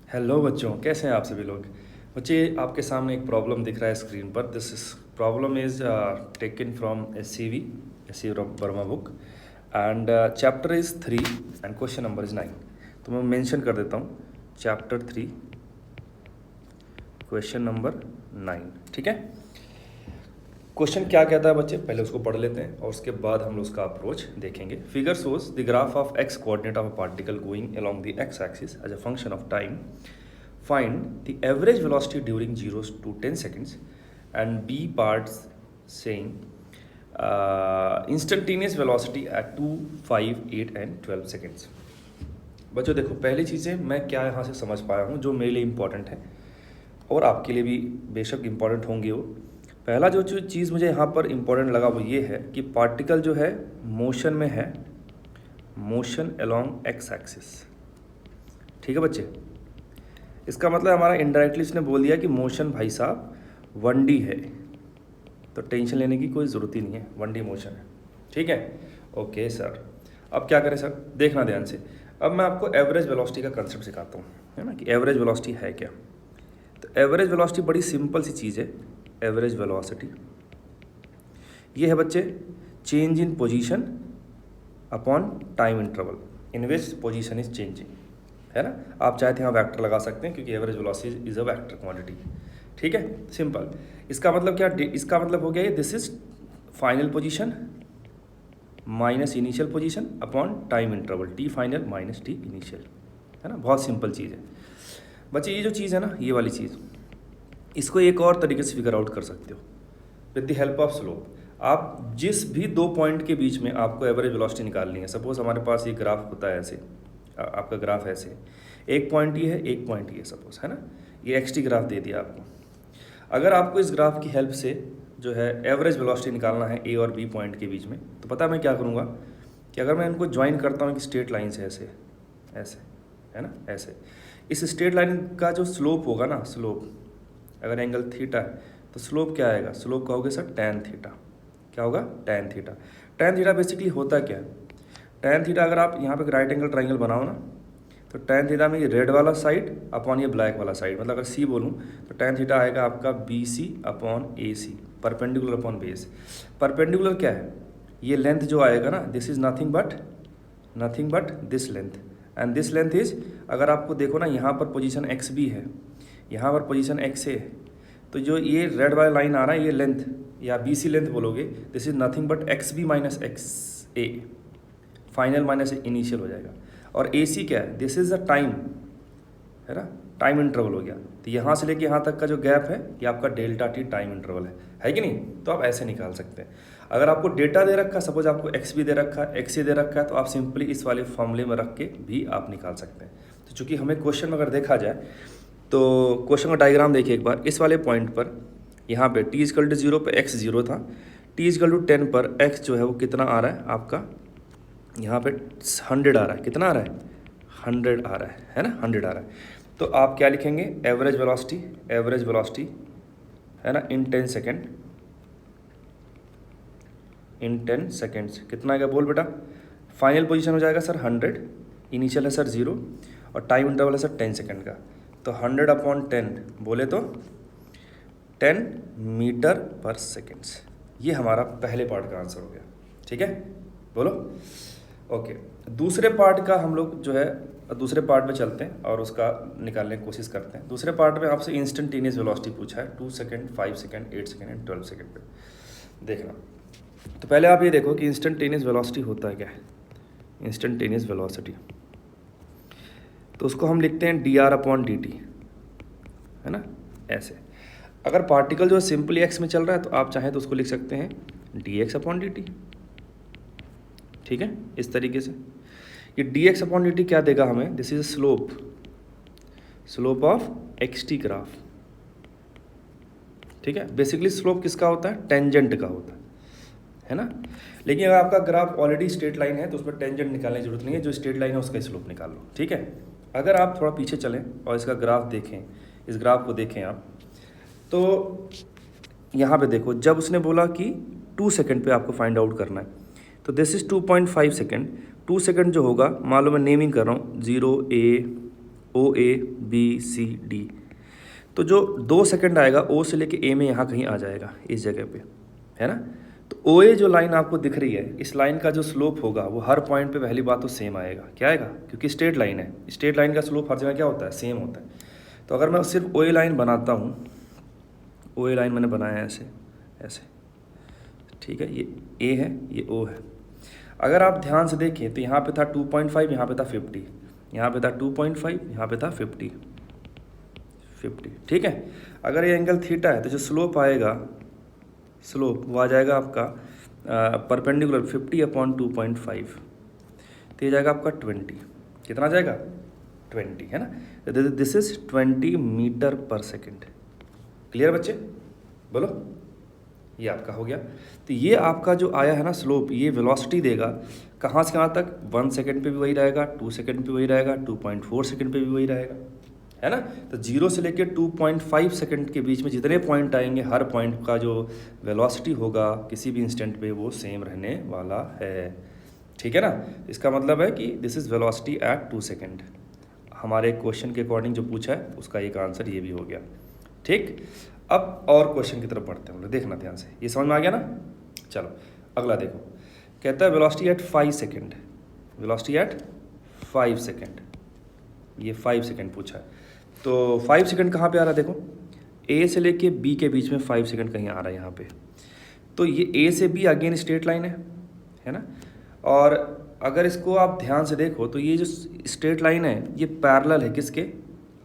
Hello बच्चों, कैसे हैं आप सभी लोग। बच्चे, आपके सामने एक प्रॉब्लम दिख रहा है स्क्रीन पर। This is problem is taken from S C Verma book and chapter is 3 and question number is 9। तो मैं मेंशन कर देता हूँ चैप्टर 3 क्वेश्चन नंबर 9। ठीक है, क्वेश्चन क्या कहता है बच्चे, पहले उसको पढ़ लेते हैं और उसके बाद हम उसका अप्रोच देखेंगे। Figure shows the graph of x coordinate of a particle going along the x axis as a function of time. Find the average velocity during 0 to 10 seconds and B parts saying instantaneous velocity at 2, 5, 8 and 12 seconds। बच्चों देखो, पहली चीज़ें मैं क्या यहाँ से समझ पाया हूँ जो मेरे लिए इम्पॉर्टेंट है और आपके लिए भी बेशक इम्पॉर्टेंट होंगे वो। पहला जो चीज़ मुझे यहाँ पर इम्पॉर्टेंट लगा वो ये है कि पार्टिकल जो है मोशन में है, मोशन अलोंग एक्स एक्सिस। ठीक है बच्चे, इसका मतलब हमारा इनडायरेक्टली इसने बोल दिया कि मोशन भाई साहब 1D है, तो टेंशन लेने की कोई ज़रूरत ही नहीं है, 1D मोशन है। ठीक है, ओके सर। अब क्या करें सर, देखना ध्यान से। अब मैं आपको एवरेज वेलोसिटी का कंसेप्ट सिखाता हूँ, है ना, कि एवरेज वेलोसिटी है क्या। तो एवरेज वेलोसिटी बड़ी सिंपल सी चीज़ है। एवरेज वेलोसिटी ये है बच्चे change in position upon time interval in which position is changing, है ना। आप चाहे तो यहाँ वेक्टर लगा सकते हैं क्योंकि average velocity is a vector quantity. ठीक है, सिंपल। इसका मतलब क्या, इसका मतलब हो गया this is final position minus initial position upon time interval, T final minus T initial, है ना। बहुत सिंपल चीज़ है बच्चे। ये जो चीज़ है ना, ये वाली चीज़, इसको एक और तरीके से फिगर आउट कर सकते हो with the help of slope. आप जिस भी दो पॉइंट के बीच में आपको एवरेज वेलोसिटी निकालनी है, सपोज हमारे पास ये ग्राफ होता है ऐसे, आपका ग्राफ ऐसे, एक पॉइंट ये है, एक पॉइंट ये, सपोज, है ना। ये एक्स टी ग्राफ दे दिया आपको। अगर आपको इस ग्राफ की हेल्प से जो है एवरेज वेलोसिटी निकालना है ए और बी पॉइंट के बीच में, तो पता मैं क्या करूँगा कि अगर मैं इनको ज्वाइन करता हूँ कि स्ट्रेट लाइन से ऐसे ऐसे, है ना, ऐसे, इस स्ट्रेट लाइन का जो स्लोप होगा ना, स्लोप अगर एंगल थीटा है तो स्लोप क्या आएगा, स्लोप कहोगे सर टैन थीटा। क्या होगा, tan theta. Tan theta basically होता क्या है, टैन थीटा अगर आप यहाँ पे राइट एंगल ट्राइंगल बनाओ ना, तो टैन थीटा में ये रेड वाला साइड अपॉन ये ब्लैक वाला साइड, मतलब अगर सी बोलूँ तो टैन थीटा आएगा आपका बी सी अपॉन ए सी, परपेंडिकुलर अपॉन बेस। परपेंडिकुलर क्या है, ये लेंथ जो आएगा ना, this is nothing but this length, and this length is, अगर आपको देखो ना, यहाँ पर पोजीशन एक्स बी है, यहाँ पर पोजीशन एक्स ए है, तो जो ये रेड वाला लाइन आ रहा है ये लेंथ या बी सी लेंथ बोलोगे, this is nothing but x B minus x A, final minus initial हो जाएगा। और ए सी क्या है, दिस इज द टाइम, है ना, टाइम इंटरवल हो गया। तो यहाँ से लेके यहाँ तक का जो गैप है ये आपका डेल्टा टी टाइम इंटरवल है कि नहीं। तो आप ऐसे निकाल सकते हैं। अगर आपको डेटा दे रखा है, सपोज आपको एक्स भी दे रखा है, एक्स दे रखा है, तो आप सिंपली इस वाले फॉर्मूले में रख के भी आप निकाल सकते हैं। तो चूँकि हमें क्वेश्चन में अगर देखा जाए तो क्वेश्चन का डायग्राम देखिए एक बार। इस वाले पॉइंट पर यहाँ पे t इक्वल टू 0 पर x 0 था, t इक्वल टू 10 पर x जो है वो कितना आ रहा है आपका, यहाँ पे 100 आ रहा है। कितना आ रहा है, 100 आ रहा है ना, 100 आ रहा है। तो आप क्या लिखेंगे, एवरेज वेलोसिटी है ना, इन 10 सेकेंड, इन 10 सेकेंड्स कितना आएगा बोल बेटा। फाइनल पोजीशन हो जाएगा सर 100, इनिशियल है सर 0 और टाइम इंटरवल है सर 10 सेकेंड का। तो 100 अपॉन 10 बोले तो 10 मीटर पर सेकेंड्स। ये हमारा पहले पार्ट का आंसर हो गया। ठीक है, बोलो ओके। दूसरे पार्ट का हम लोग जो है दूसरे पार्ट में चलते हैं और उसका निकालने की कोशिश करते हैं। दूसरे पार्ट में आपसे इंस्टेंटेनियस वेलोसिटी पूछा है, 2 second, 5 second, 8 second and 12 second पे देखना। तो पहले आप ये देखो कि इंस्टेंटेनियस वेलोसिटी होता है क्या है। इंस्टेंटेनियस वेलोसिटी तो उसको हम लिखते हैं D R upon D T, है ना, ऐसे। अगर पार्टिकल जो है सिंपली एक्स में चल रहा है तो आप चाहें तो उसको लिख सकते हैं D x upon D T. ठीक है, इस तरीके से ये D x upon D T क्या देगा हमें, this is slope of x T graph. ठीक है, बेसिकली स्लोप किसका होता है, टेंजेंट का होता है ना। लेकिन अगर आपका ग्राफ ऑलरेडी स्ट्रेट लाइन है तो उसमें टेंजेंट निकालने की जरूरत नहीं है, जो स्ट्रेट लाइन है उसका स्लोप निकाल लो। ठीक है, अगर आप थोड़ा पीछे चलें और इसका ग्राफ देखें, इस ग्राफ को देखें आप, तो यहाँ पे देखो, जब उसने बोला कि 2 सेकेंड पे आपको फाइंड आउट करना है, तो दिस इज 2.5 सेकेंड। 2 सेकेंड जो होगा, मान लो मैं नेमिंग कर रहा हूँ 0 A O A B C D, तो जो 2 सेकंड आएगा ओ से लेके ए में यहाँ कहीं आ जाएगा इस जगह पे, है ना। तो ओ ए जो लाइन आपको दिख रही है, इस लाइन का जो स्लोप होगा वो हर पॉइंट पे पहली बात तो सेम आएगा। क्या आएगा? क्योंकि स्ट्रेट लाइन है, स्ट्रेट लाइन का स्लोप हर जगह क्या होता है? सेम होता है। तो अगर मैं सिर्फ ओ ए लाइन बनाता हूँ, ओ ए लाइन मैंने बनाया है ऐसे ऐसे, ठीक है, ये ए है, ये ओ है। अगर आप ध्यान से देखें तो यहाँ पे था 2.5, यहाँ पे था 50, यहाँ पे था 2.5, यहाँ पे था 50, ठीक है। अगर ये एंगल थीटा है तो जो स्लोप आएगा, स्लोप वो आ जाएगा आपका परपेंडिकुलर 50/2.5, तो ये जाएगा आपका 20। कितना जाएगा? 20, है ना। दिस इज 20 मीटर पर सेकेंड। क्लियर बच्चे? बोलो। ये आपका हो गया। तो ये आपका जो आया है ना स्लोप, ये वेलोसिटी देगा कहाँ से कहाँ तक? 1 सेकंड पे भी वही रहेगा, 2 सेकंड पे वही रहेगा, 2.4 सेकंड पे भी वही रहेगा, है ना। तो 0 से लेकर 2.5 सेकंड के बीच में जितने पॉइंट आएंगे, हर पॉइंट का जो वेलोसिटी होगा किसी भी इंस्टेंट पे वो सेम रहने वाला है, ठीक है ना। इसका मतलब है कि this is velocity at 2 second. हमारे क्वेश्चन के अकॉर्डिंग जो पूछा है उसका एक आंसर ये भी हो गया, ठीक। अब और क्वेश्चन की तरफ बढ़ते हैं, लोग देखना ध्यान से। ये समझ में आ गया ना? चलो अगला देखो। कहता है velocity at 5 second, velocity at 5 second, ये 5 सेकेंड पूछा है। तो 5 सेकेंड कहाँ पे आ रहा है? देखो ए से लेके बी के बीच में 5 सेकेंड कहीं आ रहा है यहाँ पे। तो ये ए से बी अगेन स्ट्रेट लाइन है ना। और अगर इसको आप ध्यान से देखो तो ये जो स्ट्रेट लाइन है ये पैरेलल है किसके?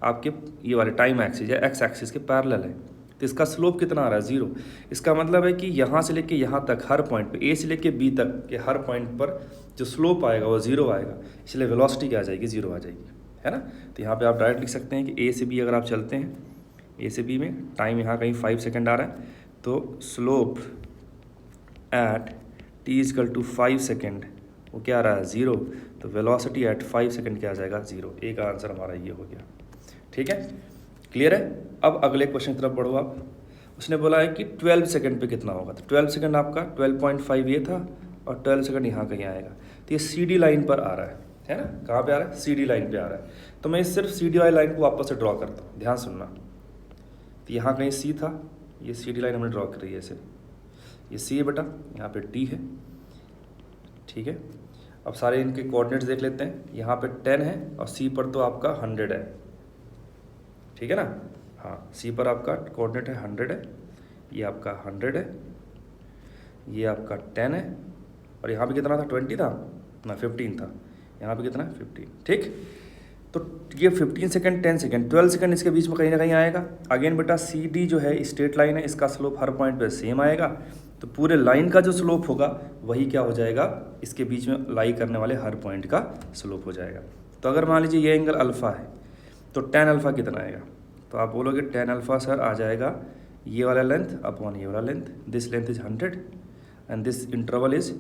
आपके ये वाले टाइम एक्सिस या एक्स एक्सिस के पैरेलल है। तो इसका स्लोप कितना आ रहा है? 0। इसका मतलब है कि यहाँ से लेके यहाँ तक हर पॉइंट पे, ए से लेके बी तक के हर पॉइंट पर जो स्लोप आएगा वो 0 आएगा, इसलिए वेलोसिटी क्या आ जाएगी? 0 आ जाएगी, है ना। तो यहाँ पे आप डायरेक्ट लिख सकते हैं कि ए से बी अगर आप चलते हैं, ए से बी में टाइम यहाँ कहीं 5 सेकेंड आ रहा है, तो slope at t is equal to 5 second वो क्या आ रहा है? 0। तो वेलोसिटी एट 5 सेकेंड क्या आ जाएगा? 0। एक आंसर हमारा ये हो गया, ठीक है। क्लियर है? अब अगले क्वेश्चन की तरफ बढ़ो आप। उसने बोला है कि 12 सेकंड पे कितना होगा? तो 12 सेकंड आपका 12.5 ये था और 12 सेकंड यहाँ कहीं आएगा। तो ये सी डी लाइन पर आ रहा है ना। कहाँ पे आ रहा है? सी डी लाइन पे आ रहा है। तो मैं सिर्फ सी डी वाली लाइन को वापस से ड्रॉ करता हूँ, ध्यान सुनना। तो यहाँ कहीं सी था, ये सी डी लाइन हमने ड्रॉ करी है ऐसे, ये सी है बेटा, यहाँ पे डी है, ठीक है। अब सारे इनके कोऑर्डिनेट्स देख लेते हैं। यहाँ पे 10 है और सी पर तो आपका 100 है, ठीक है ना। हाँ, सी पर आपका कोऑर्डिनेट है 100 है, ये आपका 100 है, ये आपका 10 है, और यहाँ पे कितना था? 20 था ना, 15 था। यहाँ पे कितना? 15, ठीक। तो ये 15 सेकंड, 10 सेकंड, 12 सेकंड इसके बीच में कहीं ना कहीं आएगा। अगेन बेटा सी डी जो है स्ट्रेट लाइन है, इसका स्लोप हर पॉइंट पे सेम आएगा। तो पूरे लाइन का जो स्लोप होगा वही क्या हो जाएगा? इसके बीच में लाई करने वाले हर पॉइंट का स्लोप हो जाएगा। तो अगर मान लीजिए ये एंगल अल्फ़ा है तो tan अल्फ़ा कितना आएगा? तो आप बोलोगे tan अल्फ़ा सर आ जाएगा ये वाला लेंथ अपॉन ये वाला length. This length is 100 and this interval is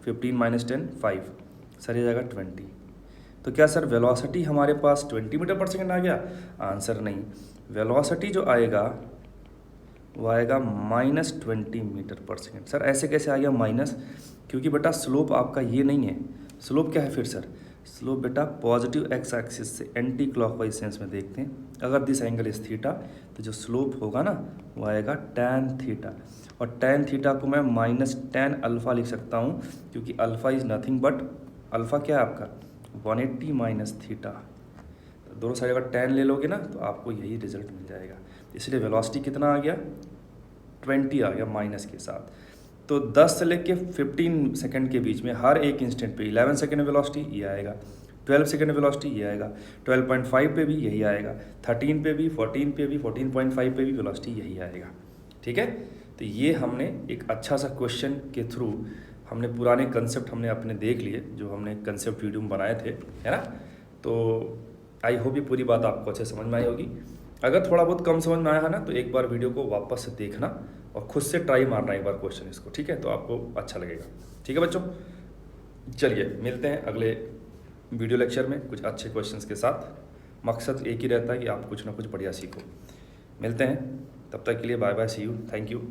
15 minus 10 5, sir ये जाएगा 20। तो क्या सर वेलोसिटी हमारे पास 20 मीटर पर सेकेंड आ गया? आंसर नहीं, वेलोसिटी जो आएगा वो आएगा -20 मीटर पर सेकेंड। सर ऐसे कैसे आ गया माइनस? क्योंकि बेटा स्लोप आपका ये नहीं है। स्लोप क्या है फिर सर? स्लोप बेटा पॉजिटिव एक्स एक्सिस से एंटी क्लॉकवाइज सेंस में देखते हैं। अगर दिस एंगल इज थीटा तो जो स्लोप होगा ना वो आएगा tan थीटा, और tan थीटा को मैं -tan अल्फ़ा लिख सकता हूँ, क्योंकि alpha is nothing but, alpha क्या है आपका? 180 माइनस थीटा। तो दोनों साइड अगर tan ले लोगे ना तो आपको यही रिजल्ट मिल जाएगा। इसलिए वेलोसिटी कितना आ गया? 20 आ गया माइनस के साथ। तो 10 से लेके 15 सेकंड के बीच में हर एक इंस्टेंट पे 11 सेकंड वेलोसिटी ये आएगा, 12 सेकंड वेलोसिटी ये आएगा, 12.5 पे भी यही आएगा, 13 पे भी, 14 पे भी, 14.5 पे भी वेलोसिटी यही आएगा, ठीक है। तो ये हमने एक अच्छा सा क्वेश्चन के थ्रू हमने पुराने कंसेप्ट हमने अपने देख लिए, जो हमने कंसेप्ट वीडियो में बनाए थे, है ना। तो आई होप ये पूरी बात आपको अच्छे समझ में आई होगी। अगर थोड़ा बहुत कम समझ में आया है ना तो एक बार वीडियो को वापस से देखना और खुद से ट्राई मारना एक बार क्वेश्चन इसको, ठीक है, तो आपको अच्छा लगेगा। ठीक है बच्चों, चलिए मिलते हैं अगले वीडियो लेक्चर में कुछ अच्छे क्वेश्चंस के साथ। मकसद एक ही रहता है कि आप कुछ ना कुछ बढ़िया सीखो। मिलते हैं, तब तक के लिए bye bye, see you, thank you.